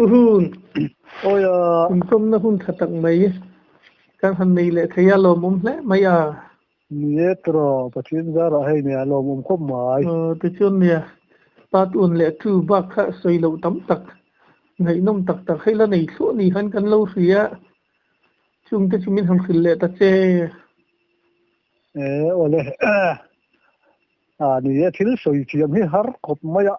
hun ôi công na hun thatak mai kan han nei le thaya lo mum le maya Nietro pathin ra ra hay nè lo mum khom mai te chon ne pat un le tu ba kha soi lo tam tak ngai nom tak tak hay la nei su ni han kan lo ria chung te chumin han khil le ta che ole ni thil soi chiam hi har khop maya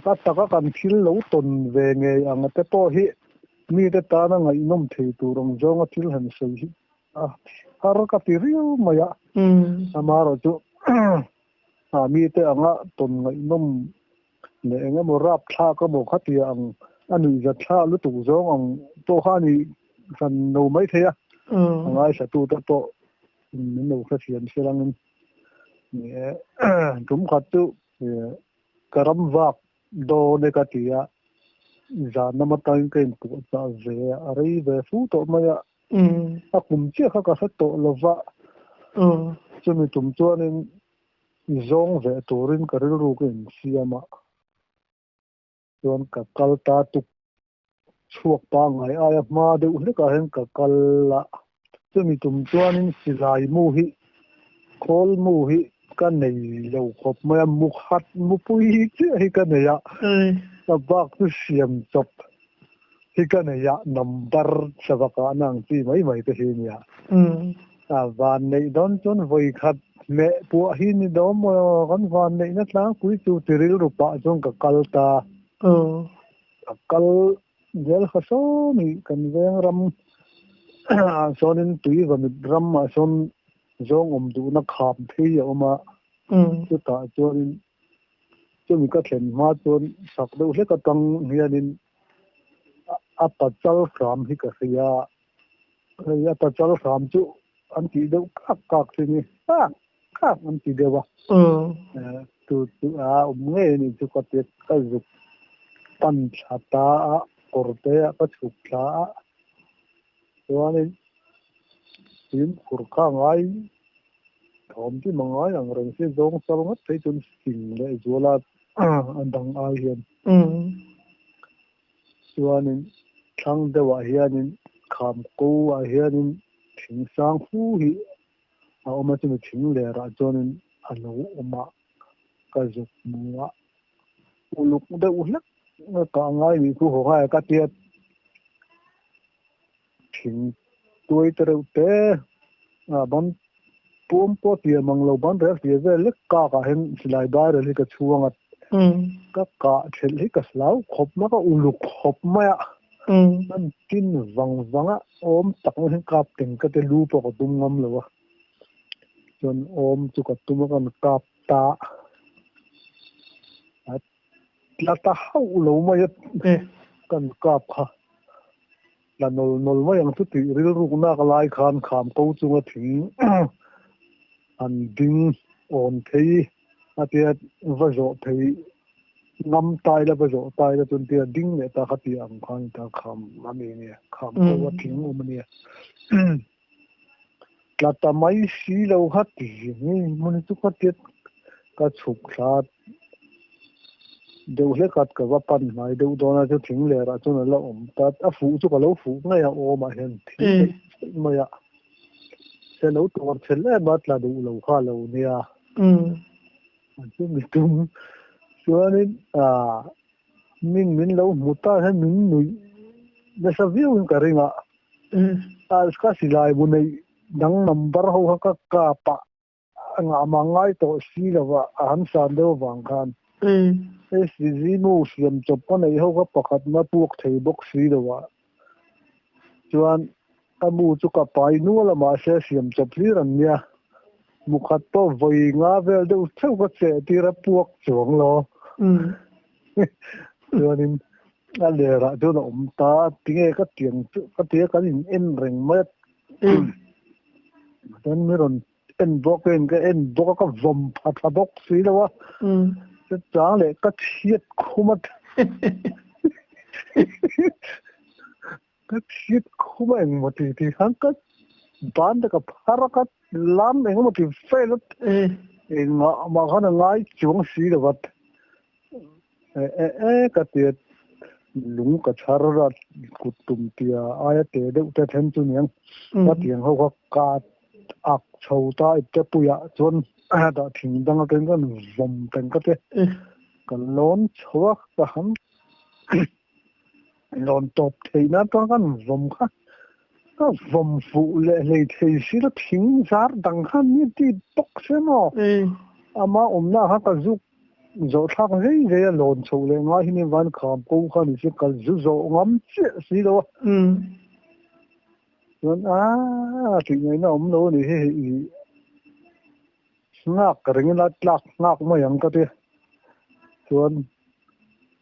ka taka kan thil lo ton ve nge ang te to hi mi te ta na ngai nom thei tu rong jong a thil han soi hi har ka ti riu maya amaro chu mi te anga ton ngai nom le nga mo rap tha ko mo khati ang ani ja tha lu tu jong ang to ha ni san no mai thea ngai sa tu ta to no kha sian selang ni tum khat tu karam vak do ne ka tia za na ma ta ken tu ta ve ari ve fu to maya a kum che kha ka sa to lova chu mi tum chuan in zong ve turin ka ru ken siama chuan ka kal ta tu chuak pa ngai aya ma de u le ka hen ka kal la chu mi tum chuan in silai mu hi khol mu hi ka nei lo khop ma mu khat mu pui che hi ka nei ya ta bak tu siam chop hi ka nei ya number sabaka nang chi mai te hi nia van nei don chon voi khat me pu hi ni dom kan van nei na tlang pui chu tiril rupa jong ka kal ta kal gel khaso ni kan veng ram sonin tui va mit ram ma son zong du na kham thei oma chu ta chuan chu mi ka thlen ma chuan sak do hle ka tang hianin a pa chal kham hi ka ria ya pa chal kham chu an ti do kak ni kak an ti dewa tu nge ni chu ka te ka zu pan chata korte ka chuk tha chuanin tin khur kha ngai thom ti mangai ang reng se zong sal ngat thei chun sing le zola andang ai hian chuanin thang dewa hianin kham ko a hianin thing sang hu hi a oma chu thing le ra chuanin alo oma ka zu muwa uluk de ulak ka ngai ni ku ho ha ka tia thing tuai tere te ban pum po tia manglo ban re tia ve le ka hen silai ba re ka chuanga ka thel hi ka slau khop ma ka uluk khop ma ya man tin wanga om tak hen kap teng ka te lu po ko dum ngam lo wa chon om chu ka tum kan kap ta la ta hau lo ma ya kan kap kha la nol ma yang tu ti ril ru na ka lai khan kham ko chu nga thing an ding on thei atia va zo thei ngam tai la va zo tai la tun tia ding ne ta khati ang khan ta kham ma me ne kham ko wa thing um ne la ta mai si lo hati ni mun tu ka tia ka chuk khat deu hle kat ka wa pan mai deu dona chu thing le ra chu na la ta a fu chu ka lo fu nga ya o ma hen ma ya se lo tu chel le bat la du lo kha lo nia chu mi tum chuanin min lo muta he min nui na sa viu ka ringa ska silai bu nei dang number ho ka ka pa nga mangai to si lo wa an san do wang khan SZMO siam choppa nei ho ka pakhat na puak thei bok si dawa chuan amu chu ka pai nu la ma se siam chop li ran nia mukhat to voi nga vel de theu ka che ti ra puak chuang lo chuanin a le ra chu na ta tinge ka tiang ka tia kan in en reng ma tan mi ron en bok en bok ka vom pha bok si dawa chang le ka thiet khumat ka thiet khuma eng mati ti han ka ban da ka pharakat lam eng mati felut eng ma khana ngai chung si da wat ka tiet lung ka charra kutum tia aya te deuh te then chu niang ta tiang ho ka ak chhota itte puya chon da thing dang ten kan vom ten ka te kan lon chhuak ka ham lon top theina ta kan vom kha ka vom fu le le thei si la thing zar dang khan ni ti tok se mo ama omna ha ka zu zo thak rei rei lon chho le nga hi ni van kham ko khan si kal zu zo ngam che si lo ron ti ngai na om lo ni he ngak ka ring la tlak ngak ma yang ka te chuan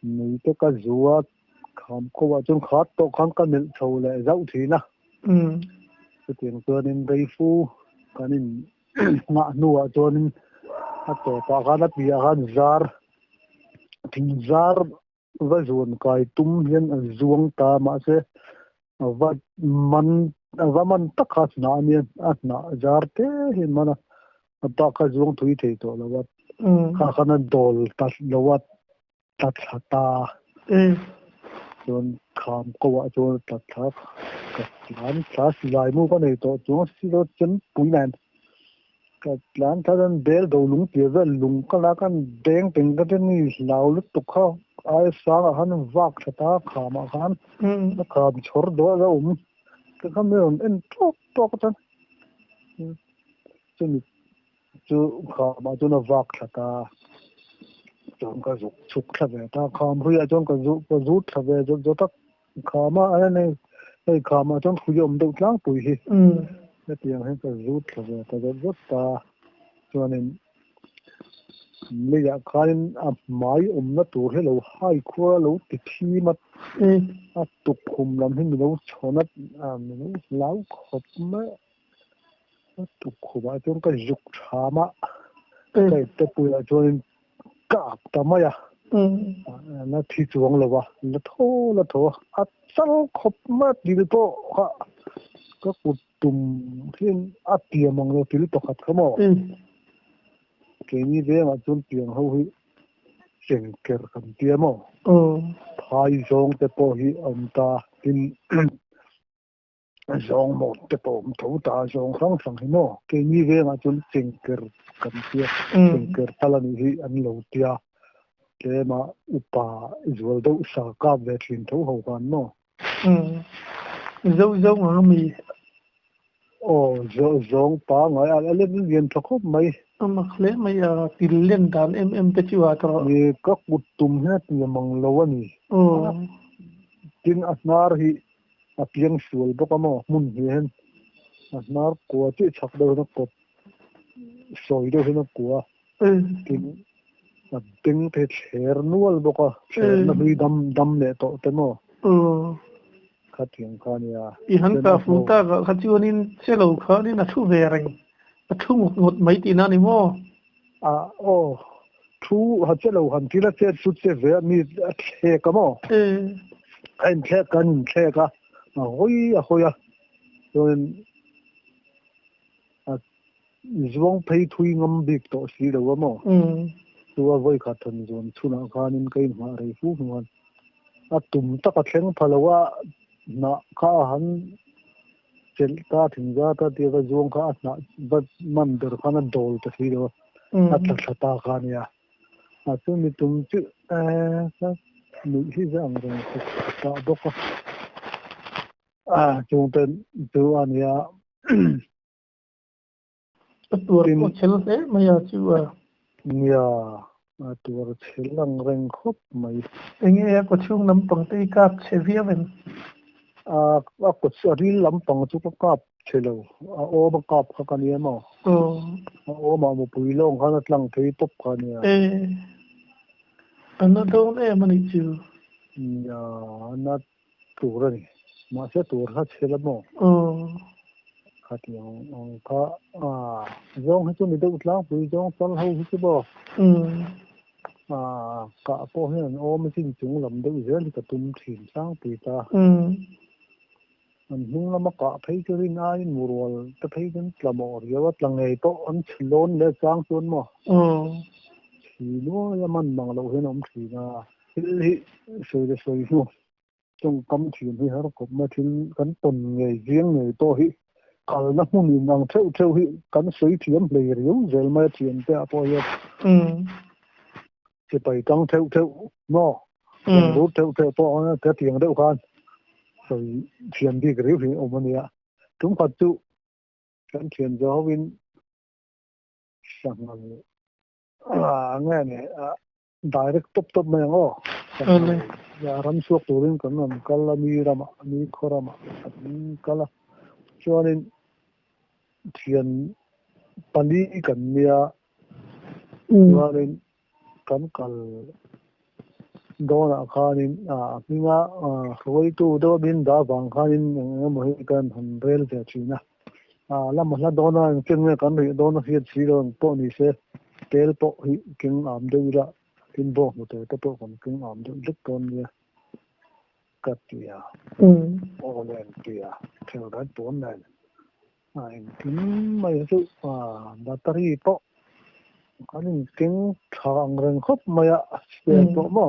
ni te ka zuwa kham ko wa chun khat to khang ka mel chho le zau thi na cái tiền cơ nên đây phu cái nên ngã nua cho nên à tổ pa cái đất bia cái zar thình zar và zuan cái tum hiền zuang ta mà se và man tất cả na miên na zar te hiền mà ta cái zuang thui thế to là wat cái nó dol tát là wat tát ta chọn khám câu ạ chọn tát tháp cái lán tháp lại mua cái này to chọn xí đó chân bụi nền cái lán tháp anh bèl đầu lúng tiệt ra lúng cái lá cái đen từng cái này lao lúc tục khao ai sáng là hắn vác ta khám à hắn nó khám chор đó ra cái khám này anh tốt chân chân chú khám mà chú nó vác ta chọn cái rút chụp về ta khám rồi chọn cái rút về cho ta khám mà anh này cái khám mà chọn khui ông đâu lắm bụi hi cái tiếng hay cái rút về ta rất ta cho nên bây giờ cái máy ông nó tụi hay lâu hai khoa lâu tịt chi mà tục khum làm hay mình lâu cho nó mình lâu khop mà tục khum mà chọn cái rút chả mà cái tập bụi cho nên cạp tama ya na thi chuang lo wa la tho a chal khop ma dil to kha ka kutum hin a tiamang lo til to khat khamo ke ni ve ma chun tiang ho hi seng ker kan tiamo phai zong te po hi ta tin zong mo te po tho ta zong sang hi mo ke ni ve ma chun seng ker kan tia seng ker talani hi an lo tia ke ma upa izwal do sa ka ve thin tho ho kan no dâu mà mì zong pa ngai a le vien thok mai mà lẽ mày tiền liên đàn em cái chịu à tao ni ka kutum he ti mang lo ani tin asnar hi a piang sul bo ka mo mun hi hen asnar ko ti chak do na ko soi do na ko tin ting te cher nual bo ka cher na bi dam le to te mo khát tiếng con ya i han ka fu ta ga khát chu nin se lo kha ni na thu ve reng a thu ngot mai ti na ni mo thu ha che lo han ti la che su che ve mi the ka mo anh the kan the ka hoi rồi zuang pei thui ngam bik to si lo mo tua voi kha thon zon chuna khanin kai ma re fu huan a tum ta ka thleng phalawa na kha han chel ta thingza ta te ga zuang kha na bat man der khana dol ta si lo a thla ta khan ya a chu mi tum chu sa nu hi zang ro ta do ka chung ten tu an ya tuar ko chel te maya chu ya tuar chelang reng khop mai enge ko chung nam pang te ka che via ven ko sari lampang chu ko kap chelo o ba kap kha kan ye mo o ma mo pui long kha na tlang thei top kha ni ana do le mani chu ya na tur ni ma se tur ha chelo mo khát tiếng có giống hay chung đi đâu lắm vì giống con hầu chứ bo cả po hiện ôm xin chúng làm đâu dễ thì cả tum thìn sang thì ta mình hung lắm cả thấy cho nên ai mua ta thấy đến là một giờ là ngày to ăn lon để sang xuống mà thì nó là mình bằng lâu hơn ông thì là sôi luôn trong cấm thuyền thì hắn cũng mà thuyền cắn tuần ngày riêng ngày to hi kalau nak muni nang theu hi kan soi thiam le riu zel ma thien te apo ye se pai tang theu no ro theu po na te tiang deuh khan soi thiam đi riu hi omania tum khat chu kan thian zo win sang nghe ne direct top mai ngo ya ram suak turin kan nam kala mi rama mi khorama kala chuanin thian pani kan nia chuanin kan kal dona khanin minga roi tu do bin da bang khanin mo kan han rel ja china lam la dona ken me kan ri dona hi chi ron to ni se tel to hi king am de ra tin bo mo te to kon king am de lik kon nia katia olen tia theo đó tốn này kính mày sự battery to cái này kính thằng rừng khóc mày xe to mà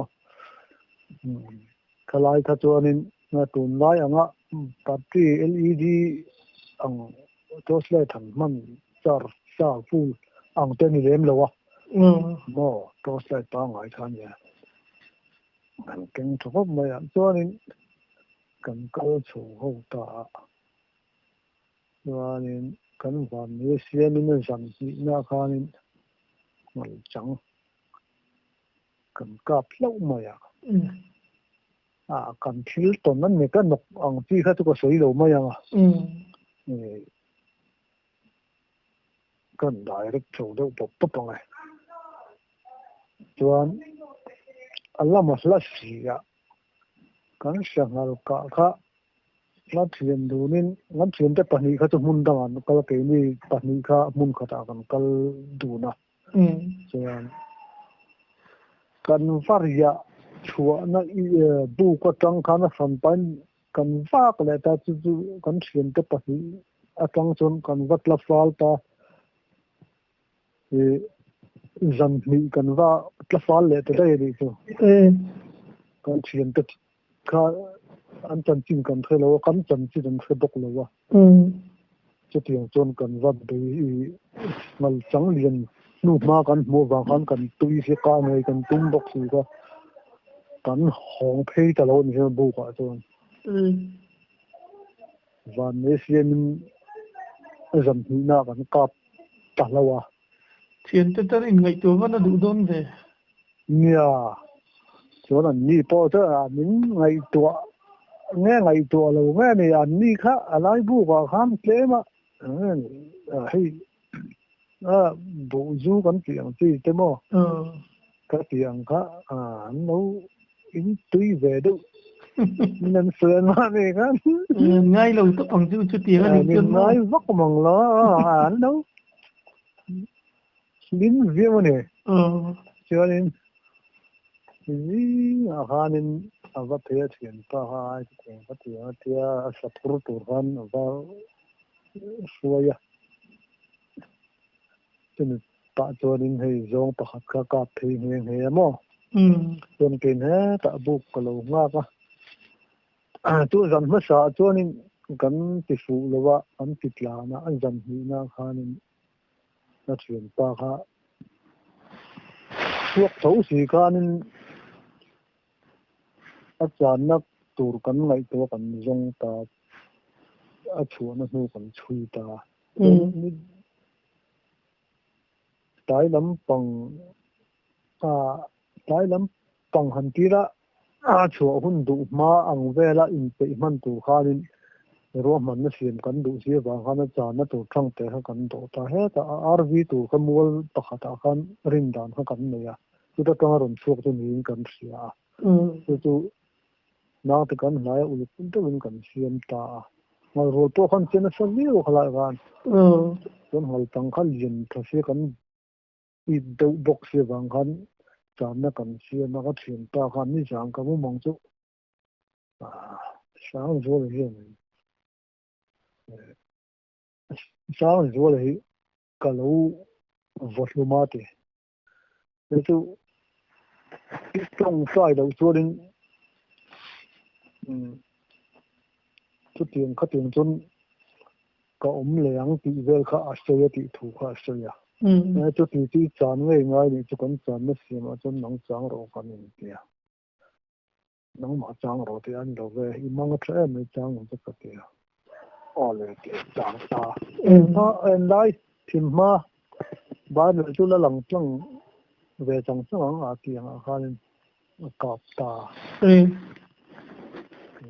cái lại thật cho nên là tốn lại anh battery LED anh cho lại thằng mình char full anh tên gì em lâu mà cho lại tao ngay thằng nhà anh kính khóc mày cho nên cần câu chủ hậu ta và nên cần hoàn như xe mình dần dị na khan mà chẳng cần cặp lâu mà cần thiếu tuầnนั้นเนี่ยก็นกอังที่เขาตัวสวยเลยมั้ยกันได้เรื่องโชว์ได้ปุ๊บๆไงจวนอัลลัมมัสลาสีอ่ะกันเสียงอัลกะค่ะงั้นเทียนดูนี่งั้นเทียนแต่ปนีเขาจะมุนดังนั้นก็เป็นนี่ปนีเขามุนเขาตากันก็ดูนะจวนกันฟาริยาชัวนั่นดูก็จังขันสันปันกันฟากเลยแต่จู่ๆกันเทียนแต่ปนีจังจนกันวัดละฟาลตาจันมีกันว่าละฟาลเลยแต่ได้ดีก็กันเทียนแต่ข้าอันจันจิงกันเทแล้วกันจันจิงกันเทดกเลยวะจะเตียงจนกันวัดไปมันจังเรียนนู่นมากันโมบางกันตุยเสียการอะไรกันตุ้มดอกสีก็กันห้องเพย์ตลอดนี่บุกอ่ะจนวันนี้เสียมันจันทีน่ากันกับตลอดวะเทียนจะได้ไงตัวมันดูดนเลยเนี่ยจนอันนี้พอจะมิ้งไงตัวnghe ngày tuổi là nghe này anh đi khác lại bu vào khám chế mà hay bộ du cái chuyện gì thế mà cái chuyện khác nấu in tùy về đâu nên sửa mà này kan ngay lâu tất bằng chú tiền anh nên nói vắt mong lo anh đâu đến riêng mà này cho nên gì nên vật thể hiện ta hai cái vật thể thì sắp tới tuần vào xuôi à cho nên ta cho nên hay dùng ta học các thể hiện hay mà cho nên hết ta buộc cái lỗ ngã cả tu dân mất sợ cho nên cần tiếp phụ là vợ anh tiếp là na anh dân hi na khan na chuyện ta ha suốt thấu sĩ khan ajan nak tur kan ngai to kan zong ta a chuan nu kan chui ta tai lam pang han tira chua hun du ma ang vela in pe man tu khanin ro man na siam kan du sia wa khan cha na tu thang te ha kan do ta he ta rv tu kamul pakhata khan rin dan ha kan ne ya tu ta ron chuak tu ni kan sia tu nào thì cần lại ulu pun tu mình cần xem ta mà rồi to con trên nó xem nhiều khai lại gan con hỏi tăng khăn liền thật sự cần ít đầu bốc xe vàng khăn chạm nó cần xem nó có chuyện ta khăn như chẳng có muốn mong chút sáng rồi sáng rồi cả lũ vật lúa mát thì tu trong sai đầu cho đến chút tiền khát tiền chôn có lẻng bị về khá sợi bị thủ khá sợi à chút tiền chỉ chán ngay ngay thì chút con chán nó xí mà chôn nắng sáng rồi còn gì kia nắng mà sáng rồi thì anh đâu về mang cái trái mới sáng rồi chút kia lại cái sáng ta em lại tìm mà ba nữa chút là lằng lằng về trong sáng tiền khăn cọp ta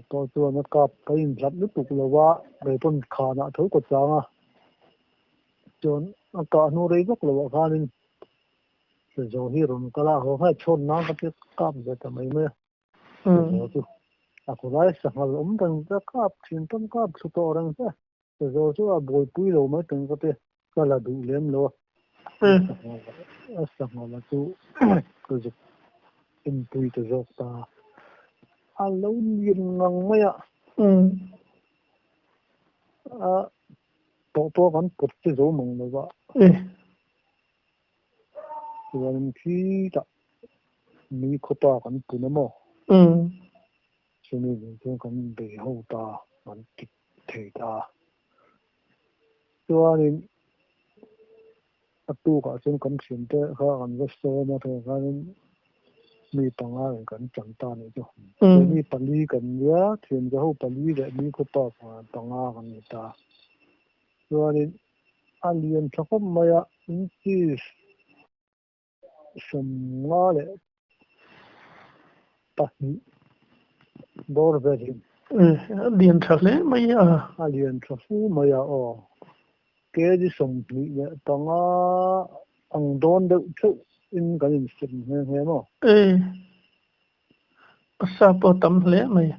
tôi cho nó cọp cái hình rất nước tục làว่าvề phần khả năng thấu của cháu à cho nó cả nó đấy rất là khả năng rồi hi rồi cái là họ hay chôn nó cái cọp vậy thì mấy mấy rồi chứ cô nói rằng là đang cái cọp trên tấm cọp số to đang thế rồi chứ là bồi bùi rồi mấy từng cái là đủ lên rồi rằng là chú cái dục in bùi từ rồi ta lâu nhiên ngang mấy ạ bỏ còn cột cái dấu mông rồi vậy rồi khi ta mi khó ta còn cột nó mò cho nên chúng còn bị hậu ta còn kịch thể ta cho nên tu cả chúng còn chuyển tới họ còn rất sâu mà thôi nên mi bằng ai còn chẳng ta này chứ mi bằng đi cần nhớ chuyện cho hậu bằng đi để mi khó ta bằng ai còn người ta cho nên anh liền cho không mày ạ chỉ sum ngã lệ ta bor về liền thật lẽ mày anh liền cho phu mày ạ cái gì sum bị bằng anh đón được chứ in cái gì sum nghe mà sao bỏ tầm lẽ mày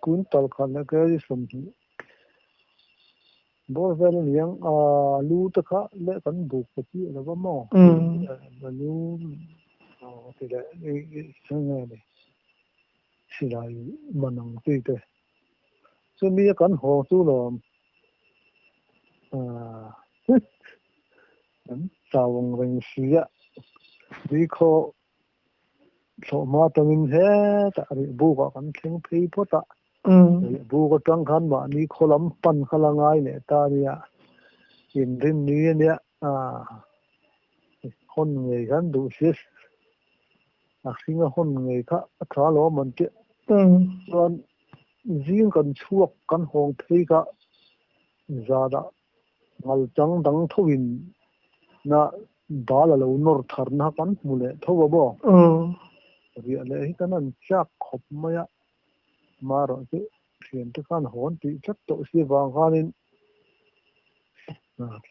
cuốn tàu khăn là cái gì sum bor về liền lu tất cả lẽ vẫn buộc cái gì là có mà lu thì là cái này chỉ là mà năng tùy thế cho nên cái hồ chú là sao vòng vòng xí á vì có số mà tụi thế tại vì bố có cái khen phí bớt ta bố có trăng khăn mà đi khó lắm pan khá là ngay này ta đi in đến như này hôn người khăn đủ xí xin hôn người khác khá lo mình chứ còn riêng cần chuộc cần hong thấy cả ra đã ngal trắng đắng thawin na ba là lâu nor thar na kan mule thaw bo ri ale hi kan an chak khop maya ma ro chu thiền te kan hon ti chat to si wang hanin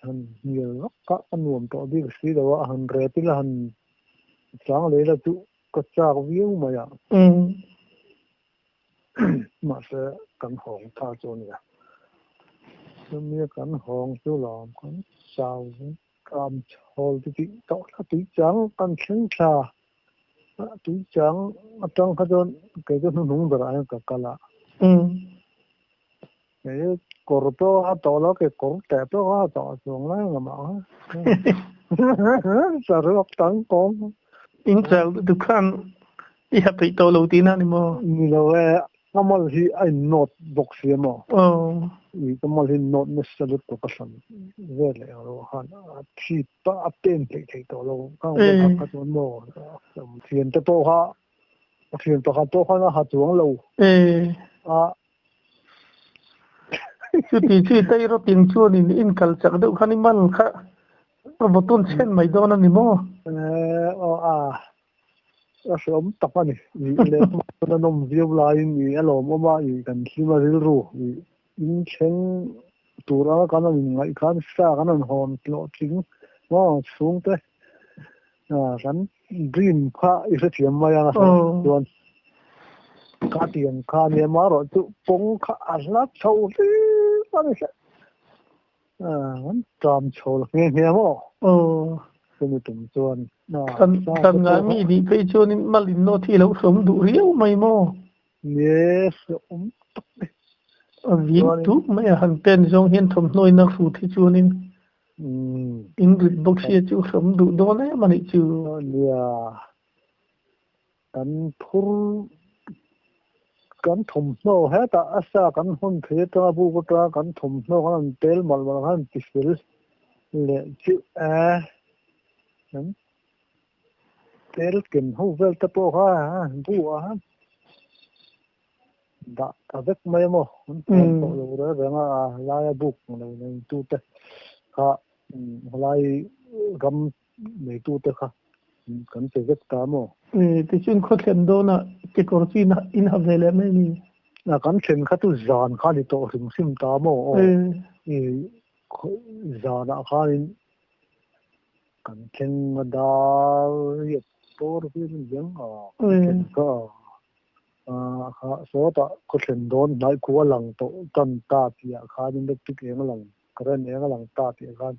han nhiều ka an nuam to bi si dawa han re ti la han chang le la chu ko chak viu maya mà sẽ cần hồn tha cho nè, cho nên cần hồn cho làm cần sao cam hồi thì tao là tí trắng cần khen cha, tí trắng trong cái cho nó nung ra cái là, cái cột to to là cái cột đẹp to xuống là mà, sao được tăng con, in sao được khăn, đi học thì tàu lâu tin anh mà, nhiều kamal hi ai not box yemo i kamal hi not nesalut to kasan vele ro han thi pa apen te to lo ka ka to mo thien to ha na ha chuang lo chu ti chi tai ro tin chu ni in kal chak do khani man kha robotun chen mai do na ni mo sớm tập anh đi lên nông nghiệp lại đi alo mà đi cần khi mà đi rồi đi in chen tu ra cái nó ngay cái xa cái nó hòn lộ chính mà xuống tới cái green pha ít tiền mà ya rồi cái tiền cái này mà rồi tu bông cái lá châu đi cái này tràm châu nghe nghe mà cái này tụm chuan tan nga mi di pe chuan malin no thi lo som du riau mai mo yes vi tu mai han pen jong hian thom noi na fu thi chuan in grid box here chu som du do na mani chu kan phur kan thum no heta asa kan hon theta bu ko ta kan thum no kan tel mal mal han tisel le chu a nan tel ken ho vel ta po ha bu a da ta vek mai mo ko lo ra nga la ya buk lo nei tu te ha lai gam nei tu te kha kan se vek ta mo ti chun kho thlem do na ke kor chi na in ha vele mai ni na kan chen kha tu zan kha ni to sim sim ta mo e zan a kha in kan chen ma da ye tor hi yang a ka ha so ta ko chen don nai ku lang to kan ta pia kha din de tik eng lang karen eng lang ta pia kan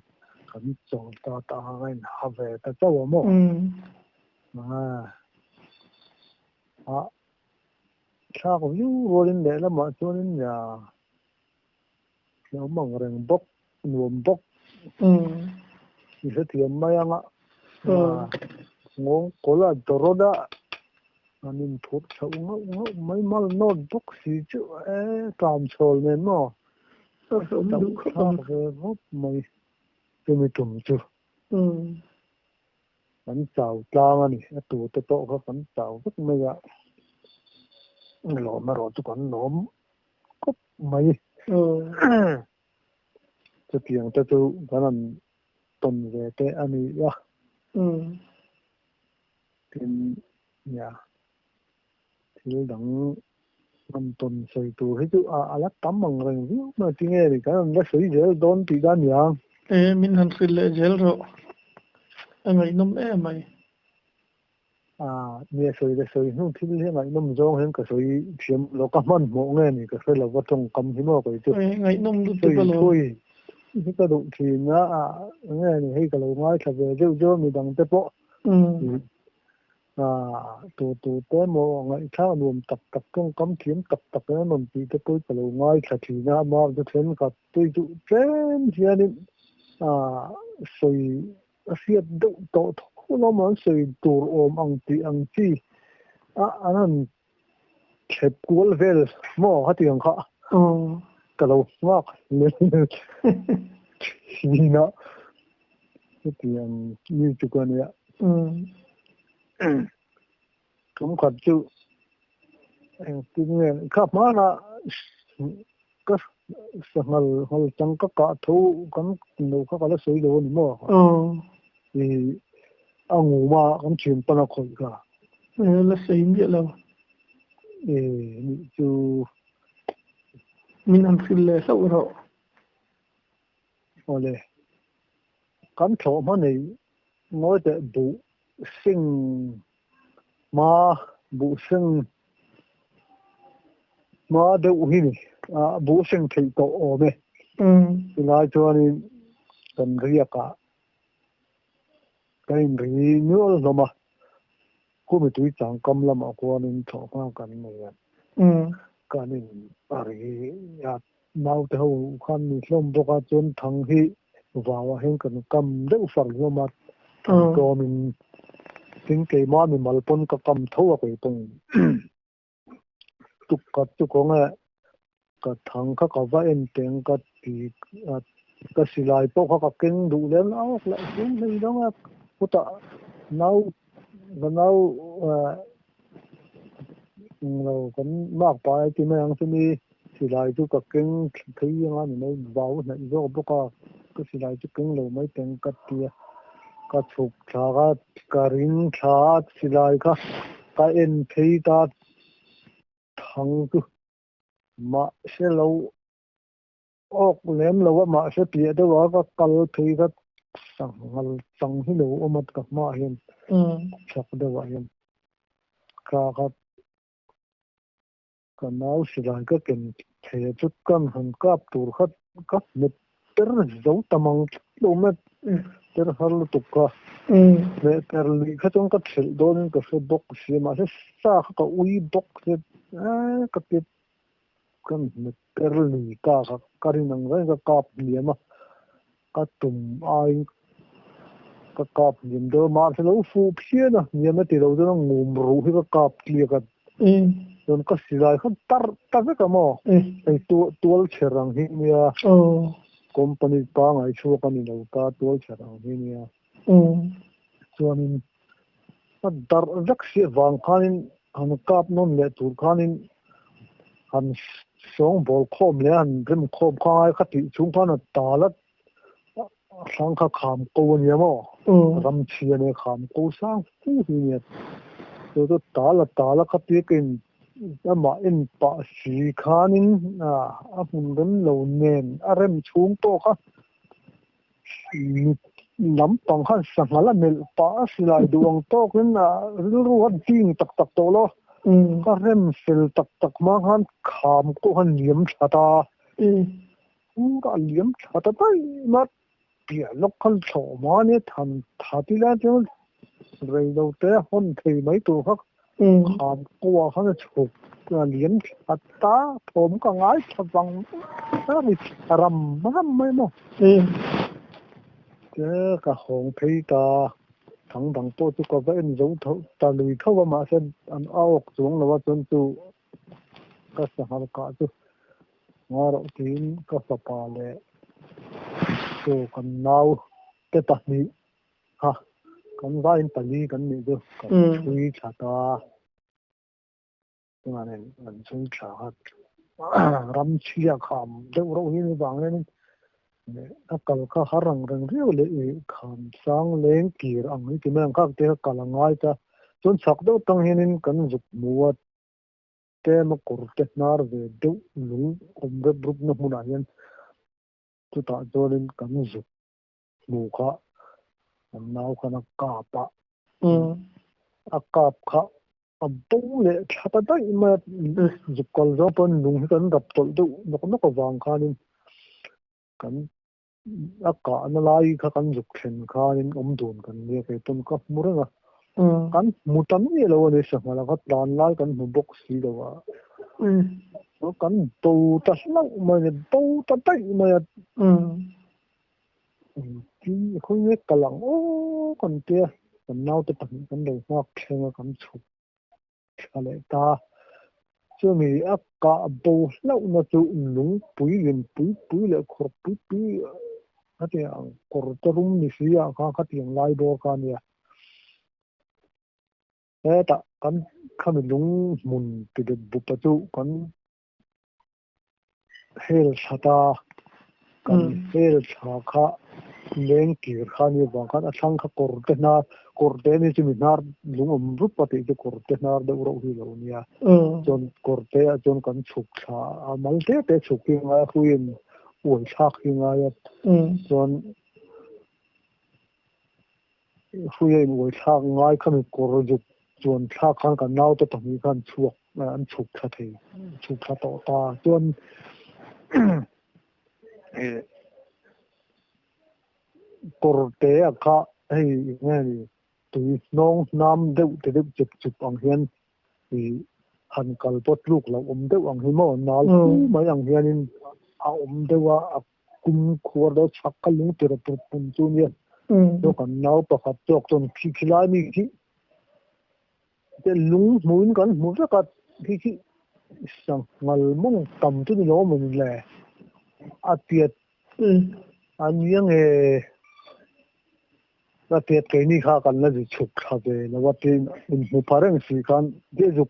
kan chong ta ta ngai ha ve ta chaw mo cha ko yu rolin de la ma chunin ya nó mong rằng bốc nuông bốc thì sẽ thiệt mai ăn ạ ngon có là đồ đó anh em thuốc sâu mấy mal nó bốc gì chứ cảm xúc nên nó đâu khác về hút mày tôi mới trùng chứ bánh chảo trang anh ấy tụ tới tổ các bánh chảo rất mấy ạ lò mà rồi tôi còn nóm cúp màyจะเพียงแต่ตัวนั้นต้นเวทอันนี้ว่าเป็นเนี่ยที่ดังมันต้นใส่ตัวให้ตัวอะไรตั้มมังเรื่องวิวมาที่นี่ดิกันแล้วใส่เจลโดนตีกันอย่างมินหันขึ้นเลยเจลโรอะไรนุ่มไหมเนี่ยใส่นู่นที่นี่ไงนุ่มจงเห็นก็ใส่เทียมเราก็มันมองเงี้ยนี่ก็ใส่เราก็จงกำที่มั่วไปจุดไงนุ่มดูตัวเราที่กระดูกทีนะเนี่ยนี่ให้กับเราง่ายถ้าเจอเจอมีดังเตปะตัวเต้โมไงถ้ารวมตับก้องกำเทียมตับแล้วนนปีเตปุ้ยกับเราง่ายถ้าทีนะมาจะเช่นกับตัวจุดเช่นเช่นนี่ใส่เสียดตัวทุกน้ำมันใส่ตัวอมอังจีอันนั้นเข็บกวลเวลหม้อเขาเตียงเขากับเรามากเลยนี่นะเขาเตียงนี่จุกันเนี่ยผมขัดจุที่เนี่ยขับมาละก็สังหารจังก็กะทูกันดูเขาก็เลยสวยดูนี่มั้งเอางูมากันเฉียนปนคนก็แล้วสวยเยอะแล้วนี่จูมินอันฟิลเลยสักเราโอ้เลยกันโฉมมันนี่ง้อแต่บุซิงมาบุซิงมาเดี๋ยวหินบุซิงที่โตโอเมเวลาจวนนี้กันเรียกกันรีนิวลมากูไม่ตุ้ยจังกำลังมากูนี่ชอบมากกันเนี่ยกันนี่อะไรอยากน่าจะเอาคันนี้ล้มบกจนทั้งที่ว่าเห็นกันกำเดือดฝังลงมาก็มันถึงเกี่ยมันมีมาลปนกับกำทั่วไปตรงทุกคนก็ทั้งเขาก็ว่าเอ็นเต็งก็ตีก็สิลายพวกเขาก็เก่งดูแล้วเอาละซึ่งไม่ต้องพุทธเรากันมากไปที่ไม่ยังจะมีสิลายทุกก็เก่งที่ยังไงไม่เบาหน่อยก็พวกก็สิลายทุกเก่งเราไม่เต็งก็เตี้ยก็ถูกชาก็ริงชาสิลายก็เอ็นที่ตาทั้งตัวมาเสียเราออกเลี้ยมเราว่ามาเสียเปียแต่ว่าก็กัลที่ก็สั่งให้เราเอามากับมาเห็นชักได้ว่าเห็นก็น้าวสิลายก็เก่งเทียจุดกันหันกับตัวก็เม็ดเตอร์เจ้าตะมังตัวเม็ดเตอร์ฮัลตุกะเม็ดเตอร์ลีเขาต้องก็เฉลโดนก็เสบกเสียมาเสียซาเขาก็อุยบกเสียก็เก็บกันเม็ดเตอร์ลีก็รินังไว้ก็กอบเหลี่ยมก็ตุ่มไอก็กอบเหลี่ยมเดิมมาเสร็จแล้วฟูเพี้ยนะเหลี่ยมไม่ติดเราจะต้องงุมรู้ให้ก็กอบเกลี่ยกัน จนก็สิลายเขาตัดไปกับหม้อไอ้ตัวเชรังที่เนี่ยคอมพานีปางไอ้ชัวกันนี่เราก็ตัวเชรังที่เนี่ยส่วนมันดัร์รักเสียวางคันหันกับน้องเลี้ยตัวคันหันสองบอลคอมเลยหันเริ่มคอมข้างไอ้ขัดชุ่มพันตาละสังขามกูเนี่ยมั้งรำเชียเนี่ยขามกูสร้างฟูที่เนี่ยตัวตาละขัดที่กินมาอินปะสีขานินหุ่นเริ่มเหลวเนียนเริ่มชุ่มโตค่ะน้ำปังขันสังหารเมลปะสิลายดวงโตขึ้นรู้ว่าดิ้งตักโตโลก็เริ่มเฟลตักมาหันขามกูหันเหลี่ยมชะตาก็เหลี่ยมชะตาได้มาเปียลกขันโฉมาเนี่ยทันที่แล้วจะเรื่องเราแต่คนที่ไม่ตัวเขาขามกูเขาจะฉุกเหลี่ยมชะตาผมก็ง่ายจะฟังแล้วมีรำไม่หมดเจ้าก็หงพิตาทั้งบางตัวทุกคนก็เอ็นรู้ตาลุยเข้ามาเส้นอันเอาออกสูงแล้วว่าจนตัวก็สหรัฐตัวงอเราทีมก็สปาเลยตัวกันนาวเตตันี้ฮะกันว่าอินตาลีกันนี่ด้วยกันช่วยชาตาตัวนั้นมันช่วยชาฮัดรำเชียคำเดี๋ยวเราเห็นบางเรื่องakal ka harang rang riu le kham sang leng kir ang ni ki mang khak te kalangai ta chon sak do tang henin kan juk muat te ma kur te nar ve do lu om re brup na huna yan tu ta jolin kan juk mu kha an nau khana ka pa akap kha abbu le thata dai ma juk kol zo pon lung kan rap tol do nok ko wang khanin kan akka analai kha kan juk thlen kha in dun kan ne ke ton ka muranga kan mutan ni lo ne sa mala ka plan lai kan mu box si lo wa no kan to ta lau ma ne to ta tai ma ki khoi ne kalang kan te kan nau te pan kan lo ma khenga kan chu chale ta chu mi akka bo lau na chu lung pui yin pui le khor pui hati ang kortorum ni siya ka hati ang laibo ka niya ta kan kami lung mun pidid bupatu kan hel sata kan hel chaka leng kir khani bang kan athang kha korte ni chimi nar lung rupati de korte nar de uro hi lo niya jon korte jon kan chuk tha malte te chuki nga huin ul thak hi nga ya jon huin ul thak ngai khami korjuk jon thak khan kan nau te tami khan chuak an chuk tha thei chuk tha to ta jon korte akha hei nge ni tu nong nam deuh te deuh chup ang hian i han kal pot luk lo deuh ang hi mo nal mai ang hianin a dewa a kum khur do chakal lung ter pun chu ni do kan nau pakhat tok ton khilai mi ki te lung muin kan mu ka ki sang ngal mong tam tu ni lo mun le a tiet an yang la tiet ke ni kha kan la ji chuk kha be la wa tin mu parang si kan de juk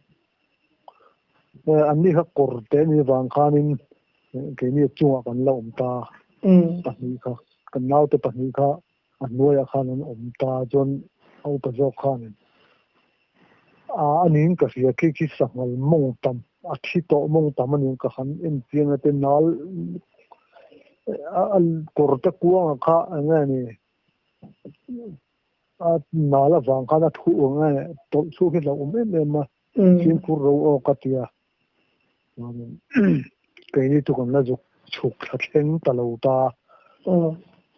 an ni kha kor te ni wang khanin ke ni chuwa kan la ta pahni kha kan nau te pahni kha an noya khan an ta jon au pa jo khan anin ka sia ki sangal mong tam a thi to mong tam anin ka han en piang te nal al korta kuwa kha anga ni a nala wang kha na thu anga to chu ki lo me ma sin kur ro o ka tia ke ni tu kan la ju chuk tha thleng ta lo ta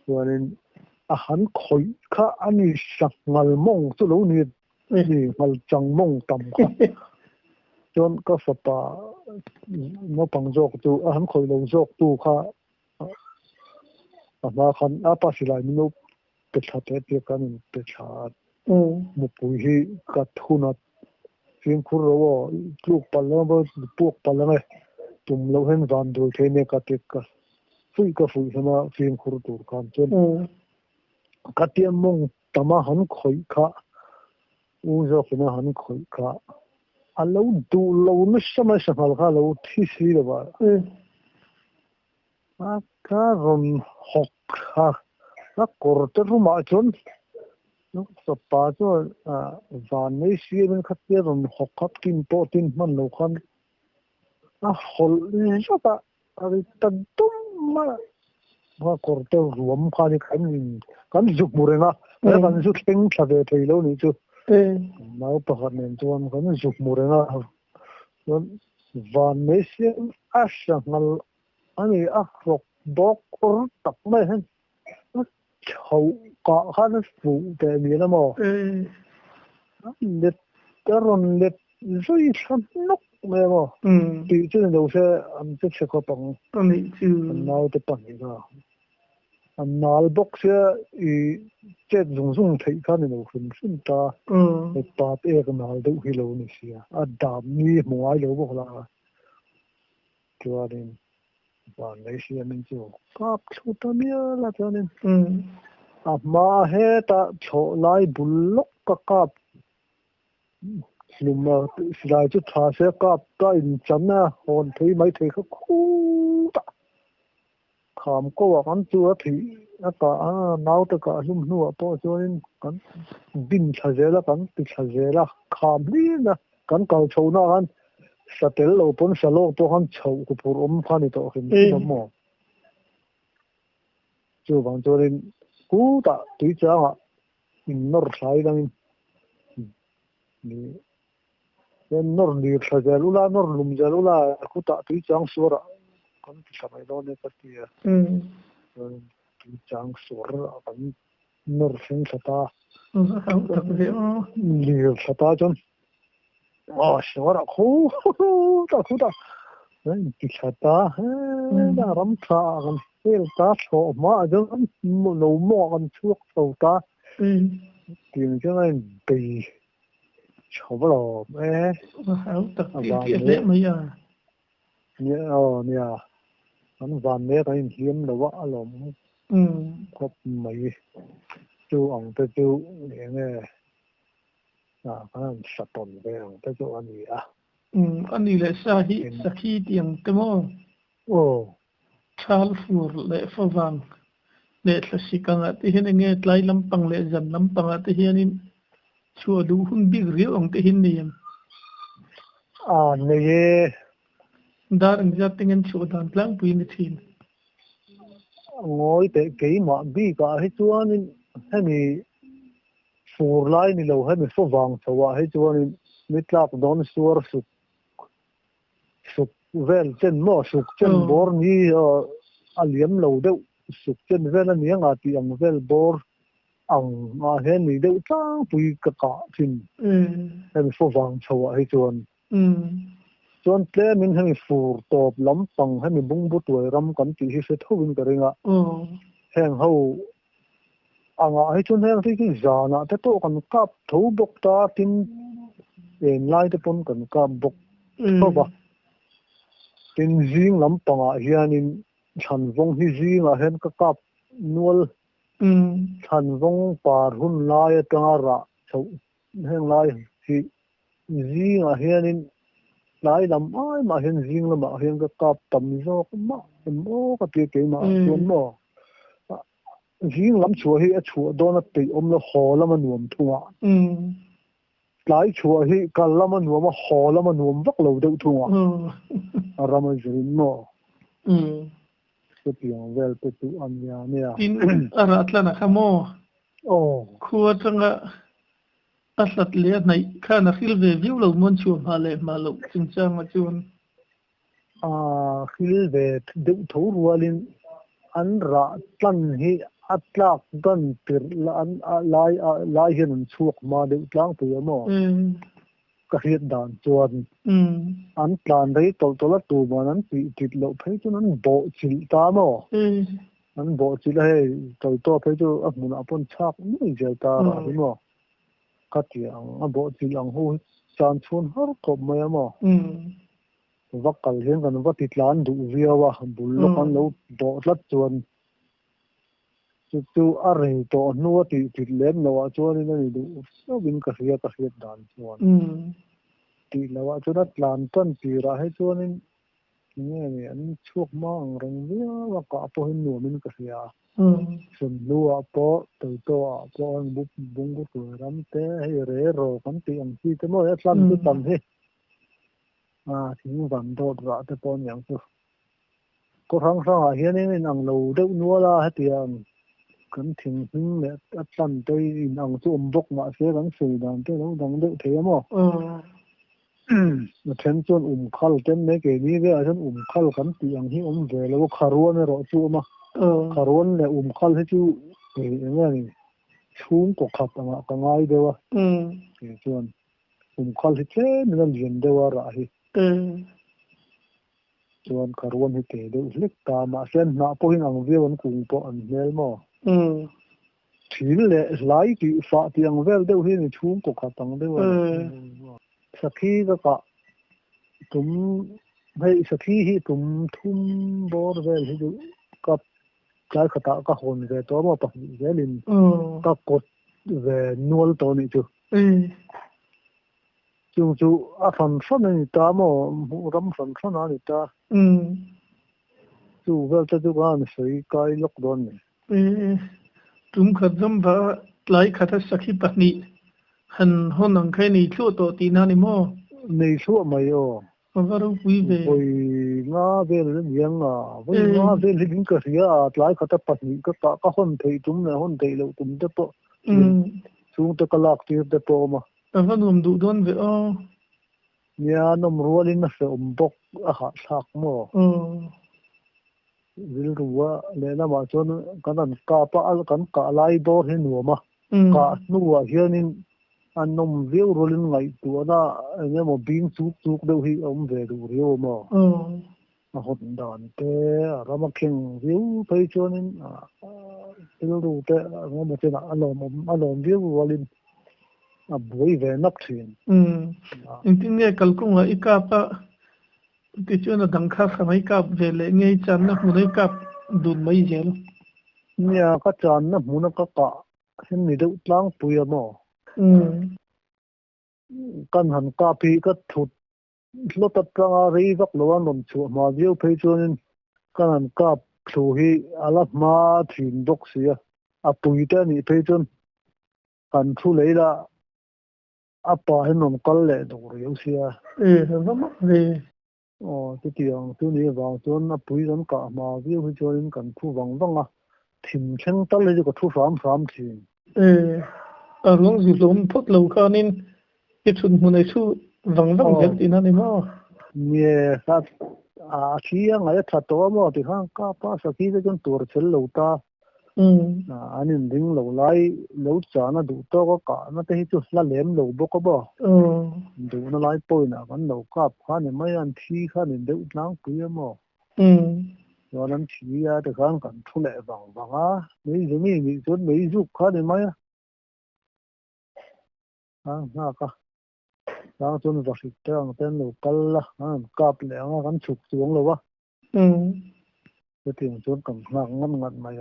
chuanin a han khoi kha ani sangal mong chu lo ni ngal chang mong tam kha chon ka sapa no pang jok tu a han khoi lo jok tu kha ama khan apa silai no pe tha te kan pe tha mu pui hi ka thuna phiền khur rồi lúc bận lắm bơ buộc bận lắm ấy tụm lâu hen van đuôi thế này cả phui mà phiền khur tụt con chân cái tiệm mông tama hắn khởi khá u giờ cái nào hắn khởi khá lâu tụ lâu nó sao sang hal khá lâu thi xí rồi bà cái rồi học ha nó cổ tự mà chôn nó sắp ba cho van này xí bên khát tiền rồi học khắp tin po tin man lâu khăn hol sao ta tận tum mà cổ tự ruộng khá đi kan dục mure na kan dục teng thave thei lo ni chu mau pakhat nen chuan kan dục mure na van ne se ashangal ani rok dok or tak mai hen chau ka khan fu te mi na mo let taron let zui san nok me mo ti chu ne do se am che che ko pang ani chu nau te pang ni ga nal bok se I chết dùng thấy cái này nó không sinh ta cái bát ấy cái nào đâu hiểu lâu này xia đam ni mua ai lâu bốc là cho nên và lấy xia mình cho cáp chút ta mía là cho nên mà hết ta cho lại bullock cái cáp nhưng mà lại chút thà sẽ cáp ta in chân à hòn thấy mấy thấy cái khu ta khám có vào chúa thì cả nào tất cả chúng nó bỏ cho nên cái bin thay là cái bị thay là khám đi na cái cầu châu na cái sát tel lâu pon sa lâu to cái châu của phụ ông phan đi to cái gì đó mà chú bằng cho nên cú ta tùy chăng à nor sai đang nên nor đi thay lula nor lum lula cú ta tùy chăng sura cái sao mai đó này cái gì chang sor kan nor sing thata liu thata chon sora khu ta ki thata da ram tha kan el ta tho ma jong no mo kan chuak tho ta tin cho nên bị chó lo mẹ hảo tập tiệt lệ mấy à nha anh van mẹ cái hiếm là vợ lòng có mấy chú ông tới chú nghe cái sập tồn về ông tới chú anh gì anh đi lại sa hi tiếng cái mò chal phur lệ phơ vàng lệ là sĩ càng at hiền nghe lại lampang lệ dần lampang at hiền chùa đủ hun big riêu ông tới hiền niệm này dar ang jating ang chùa dan lang puin thin ngồi tại cái mà bị cả hết chú anh hay mi phù lại ni lâu hay mi phô vàng sao hết chú anh mi tlap đón suar suk vel chân mo suk chân bor ni aliam lâu đâu suk chân vel ni ang ati ang vel bor ang hen ni đâu tang pui ka thin hay mi phô vàng sao hết chú anh chọn tle mình hay phù top lắm bằng hay mình bung bút tuổi ram cắn chỉ sẽ thâu bên cái ringa hàng hậu hay chọn hàng thì cái già nè thế tôi còn cáp thấu bốc ta tin em lại thì pon còn cáp bốc không ba tin riêng lắm bằng hiện in thành vong hi riêng hiện cái cáp nuol thành vong par hun lai tanga ra chau hàng lai hi riêng hiện in lại làm ai mà hiện riêng là mà hiện cái cặp tầm do cái mà mô cái cái mà chuẩn mà riêng lắm chùa hi chùa đó là tự là hồ là mà nuông thua lại chùa hi cả là mà nuông mà hồ là mà nuông vắt lâu đâu thua ra mà riêng mà cái tiếng về cái tụ anh nhà nè tin arat là na khamo khua changa aslat le nai khana khil ve view lo mon chu ma lo chung chang ma chun khil ve du tho rualin an ra tlan hi atlak dan tir la an lai hin chuak ma de tlang tu mo ka hiat dan chuan an plan dei tol tola tu ma an pi tit lo phei chun an bo chil ta mo an bo chil he tol to phei chu amun apon chak ni je ta ra mo cái tiếng bộ chỉ lòng hôi chan chun har khop mai ama vakal hian kan va titlan du viawa bul lo kan lo do tlat chuan chu a rei to nuwa ti lem lawa chuan in ani du so bin ka hiat dan chuan ti lawa chu na tlan tan ti ra he chuan in nghe ni an chuak ma ang rang via wa ka po hin nu min ka hia sun lua po to po ang bung bu ram te he re ro kan ti ang ti te mo ya tlan tu tam he thing van do ra te pon yang chu ko rang sa hian in ang lo de nuwa la he tiang kan thing hing le tlan te in ang chu bok ma se kan sei dan te lo dang de the mo then chuan khal ten me ke ni ve asan khal kan ti ang hi ve lo kharuan ro chu ma kharuan le khal he chu ni chung ko khat anga ka ngai dewa ke chuan khal hi che na lian dewa ra hi chuan kharuan hi te de lek ta ma sen na po hin ang ve wan kung po an hel mo thil le lai ti fa ti ang vel de hi ni chung ko khat ang dewa sakhi ka tum hay sakhi hi tum thum bor vel hi du ka kai khata ka hon ve to ma pa velin ka kot ve nual to ni chu a fan ni ta mo ram fan ni ta chu vel ta du gan sei kai lok don ni tum khadam ba lai khata sakhi pani han honang khai ni thu to ti na ni mo nei chu mai yo varu pui ve nga vel yang nga vel hin ka ria lai khata pani ka hon thei tum na hon thei lo tum te po chung te kalak ti te po ma vanum du don ve nya nom rualin na se bok a ha thak mo vil ruwa le na ma chon kanan ka pa al kan ka lai do hin nu ma ka nuwa hianin anom view rolin ngai tu na enge mo bing chuk deuh hi ve du rio mo a hot dan te rama kheng view phei chonin il ru te ngo mo chena alom view rolin a boi ve nak thin tin nge kalkung a ikapa ti chona dangkha samai kap ve le ngei chan na hunai kap dun mai jel nya ka chan na huna ka hin ni deuh tlang puya mo kan han ka pi ka thut lo tat ka ri vak lo an nom chu ma view phei chuan kan han ka thu hi ala ma thin dok sia a pui ta ni phei chuan kan thu leila a pa hin nom kal le do ri sia vama ve ti tiang tu ni wang chuan a pui ran ka ma view hi chuan kan thu wang a thim thleng tal le ko thu ram thin a long zu lom phot lo khanin cái chuyện này su vắng vắng thì nó mà nghe sát khi ngay thật to mà thì hàng cả pa sa khi cái tour chel lâu ta anh ding lâu lại lâu cha nó đủ to có cả nó thấy chút là lem lâu bốc có bao đủ nó lại bôi nè còn lâu cáp khá nên mấy anh thi khá nên đỡ nắng kia mà rồi anh thi thì khá cần thu lệ vắng mấy giống như chút mấy giúp khá nên mấy cả đang chôn vào thịt đang tên lẩu canh là cặp lẻng gắn chụp xuống rồi quá cái tiền chôn cầm ngăn mày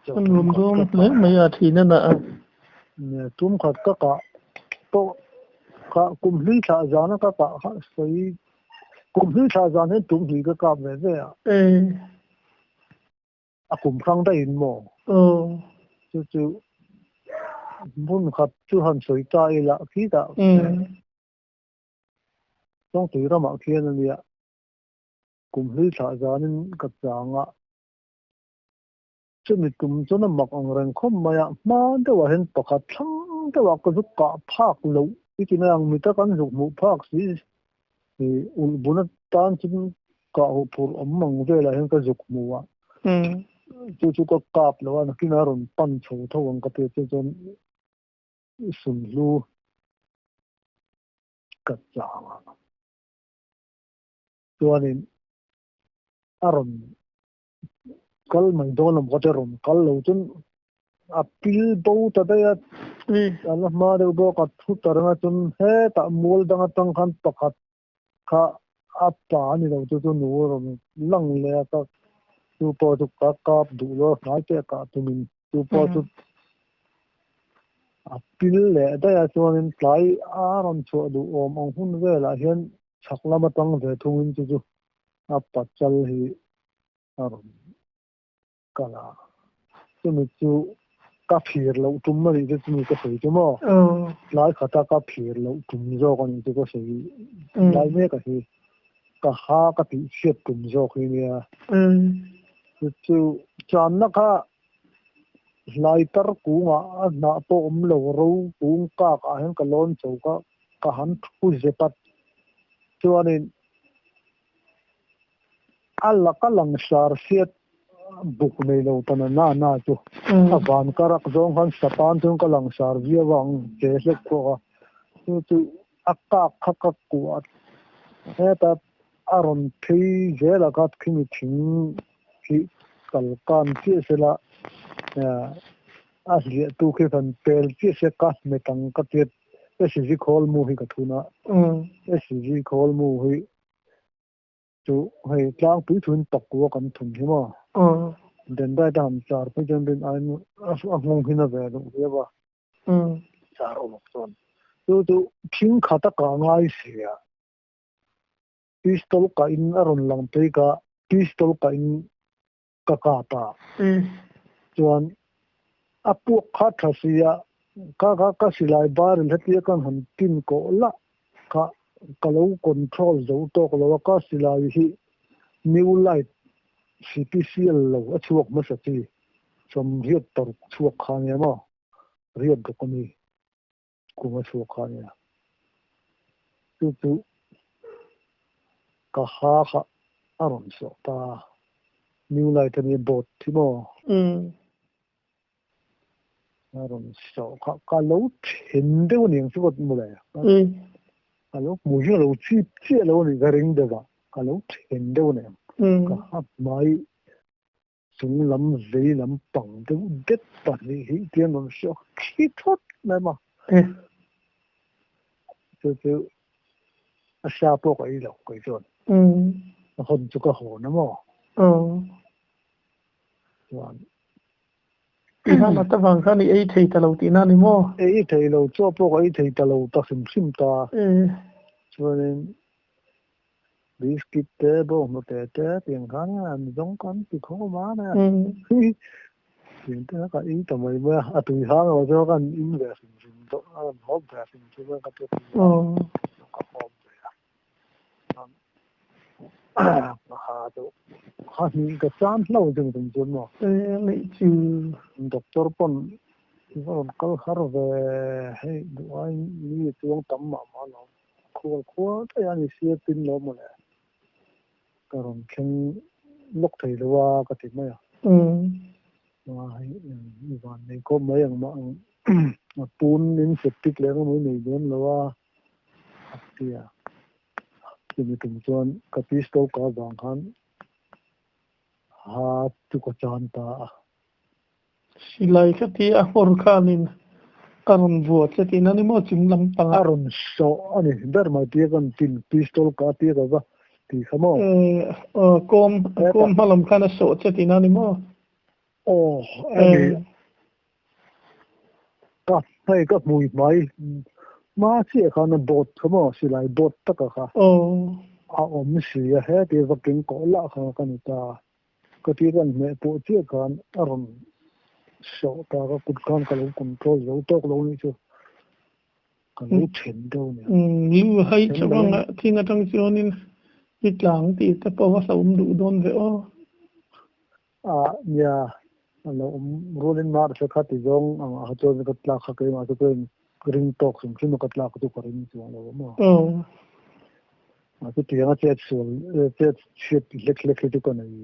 con gồm lấy mấy thì nên là chúng khát các cả to cả cùng lý thà giá nó các cả xây cùng lý thà giá nó chúng thì cái cặp này vậy cùng khang đây mò chứ muốn khát chú hành水ใจละพี่ตาต้องตีระมาเทียนนี่อ่ะกลุ่มที่สาจานินกับจางอ่ะจะมีกลุ่มจนมักอังเริงเข้ามาอ่ะมาแต่ว่าเห็นประกาศทั้งแต่ว่าก็ทุกกะภาคเหลวที่จริงแล้วมีแต่การสุกหมู่ภาคสิอุ่นบุญตานจริงกะหัวผูอมมังเวลาเห็นก็สุกหมู่อ่ะจู่ๆก็กราบแล้วว่านักกินอารมณ์ปั้นโฉทวังกระเตียจนสุนลูกัดจางตัวนี้อารมณ์กัลไม่โดนลมก็จะรมกัลเราจน apil bo ta da Allah ma de bo ka thu taranga chun he ta mol danga tang khan pakhat kha apa ni lo chu nu ro lang le ka tu po tu ka du lo na che ka tu min tu po tu apil le da ya chuan tlai a ron chu du om ong hun ve la hian chaklama tang ve thungin chu apa chal hi aron kala chu mi chu ka phir lo tum mari chu mi ka sei chu mo lai khata ka phir lo tum zo kon chu ko sei lai me ka hi ka ha ka ti siat tum zo khi nia chu chan na kha lai tar ku nga na po lo ro ku ka hen ka lon chau ka han thu je pat chuanin alla ka lang sar siat buk nei lo tan na chu avan karak zong han satan chung ka lang sar via wang che se ko chu akka khaka ku he ta aron thei je la kat khimi thing hi kal kan che se la asli tu ke kan pel che se ka me tang ka tet SG khol mu hi ka thuna SG khol mu hi chu hei tlang pu thun tok ko kan thun hi ma den da dam char pe jan den ai a ngong hina ve do ye ba char o mok ton tu thing khata ka ngai sia pistol ka in aron lang pe ka pistol ka in ka ta chuan apu kha thasia ka silai bar lhatia kan han tin ko la ka lo control zo to ko lo ka silai hi new light CPCL lo a chuak ma sa chi som riat tar chuak kha ne ma riat do ko ni ku ma chuak kha ne tu ka ha aron so ta new light ni bot thi mo aron so ka lo thin de ni su ko mu le ka lo mu ju lo chi lo ni ga ring de ba ka lo thin de ne ka hap mai sung lam zai lam pang de det pa ni hi tian non so khi thot na ma chu a sha po ko i lo ko chon hon chu ka ho na mo wan ina na ta wang kha ni ei thei ta lo ti na ni mo ei thei lo cho po ko ei thei ta lo ta sim ta chuan biscuit te bo mo te tiền khang an dong kan ti kho ma na tiền te ka i ta mai ma a tu ha lo cho kan in ve sim to an ho ve sim chu ka te ka ho ha to ha ni ka chan lo jeng jeng chun mo le chu doctor pon ron kal har ve hei du ai ni chuang tam ma lo kho ta ya ni sia tin lo mo le karon khen lok thei lo ka ti ma ya ma hai ni van nei ko ma yang ma pun in septic le mo nei don lo wa tia ni tum chuan ka pistol ka wang khan ha tu ko chan ta silai kha ti a hor khanin aron vuat se ti na ni mo chung lam pang aron so ani dar ma ti kan tin pistol ka ti ka ba ti khamo kom halam khana so se ti na ni mo ani ka hai ka mui mai ma che khana bot khamo silai bot ta ka kha a om si ya he ti va king ko la kha ka ni ta ka ti ran me po che kan aron so ta ka kut kan ka lo control zo to lo ni chu ka lo chen do ni lu hai chawang thinga tang chonin itlang ti ta po wa sa du don ve o ya lo rolin mar se kha ti zong a to ka tla kha ke ma to ring tok sum chim ka tla ka to ka ring chu lo mo tu ti nga che che lek tu ko nei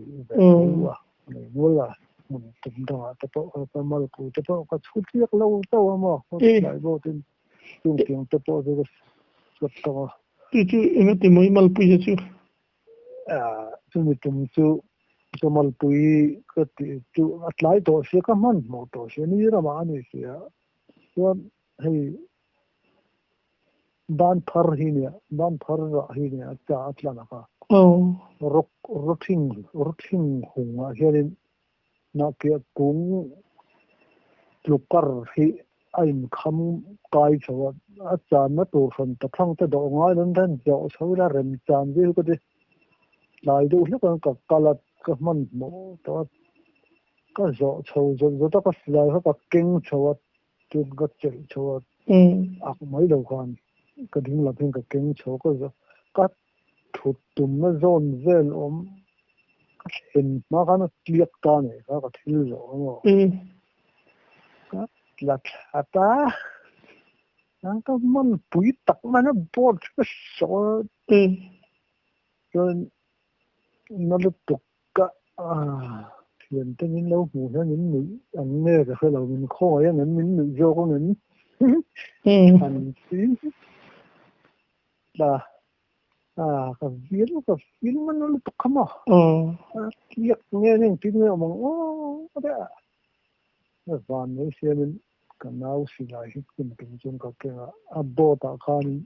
wa nei wala mun tum da ta po pa mal ku ta po ka chu ti lo to mo lai bo tin tum tiang ta po de so to tu ina ti moi mal pu chu tu mi tum chu cho mal pui cái chu atlai to se ka man mo to se ni ra ma ni se cho hay ban thar hi ne ban thar ra hi ne cha atla na ka rothing hunga hianin na ke kung lukar hi ain kham kai chawa a chan na tur san ta thang ta do ngai nan dan jo saula rem chan vi ko de lai do hle ka kalat ka man mo to ka zo chou zo ta ka slai ka king chawa tu ga chel chawa ak mai do kan ka ding la thing ka king chaw ko zo ka thut tum na zon vel om ka hin ma kana kliak ta ne ka thil zo mo ka lat ata ang ka man pui tak man na bot ka so cho nó lúc tục cả chuyện tên những lâu mùa nó những nữ anh nghe cái hơi lâu mình khó ấy những nữ vô có những anh xí là cái viết mà nó lúc tục không à việc nghe những tiếng nghe mà cái đấy và nếu xem mình cái nào xí lại hết cùng cùng chung cái abo ta khani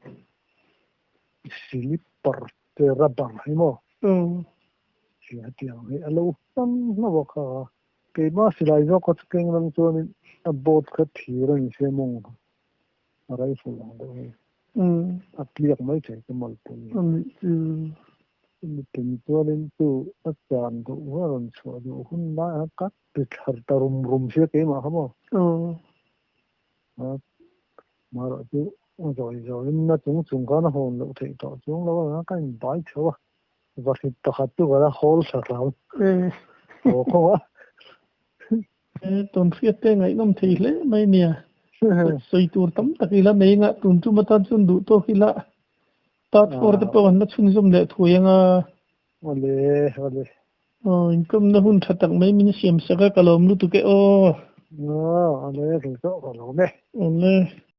slipper te rabang hay mo siya tiang he alo tam na waka ke ma silai zo ko keng lang chuan abot kha thiran se mong arai fu lang do a kliak mai chai ke mal pu ni tin chuan tu a chan do waron chho do hun na ka pe thar tarum rum se ke ma khamo ma ro tu rồi nó chúng có nó hồn lựu thị tọ chúng nó cái bãi chỗ và thì tập hợp tôi gọi là hol sạc lắm ồ không á tuần phiết cái ngày năm thì lẽ mấy nè xây tour tấm tất cả là mấy ngã tuần chúng ta chun đủ to khi là tát for the power nó chun zoom để thui nga ole income nó hun thật tặng mấy mình xem sẽ cái kalom lu tu cái ô ole rồi đó rồi mẹ ole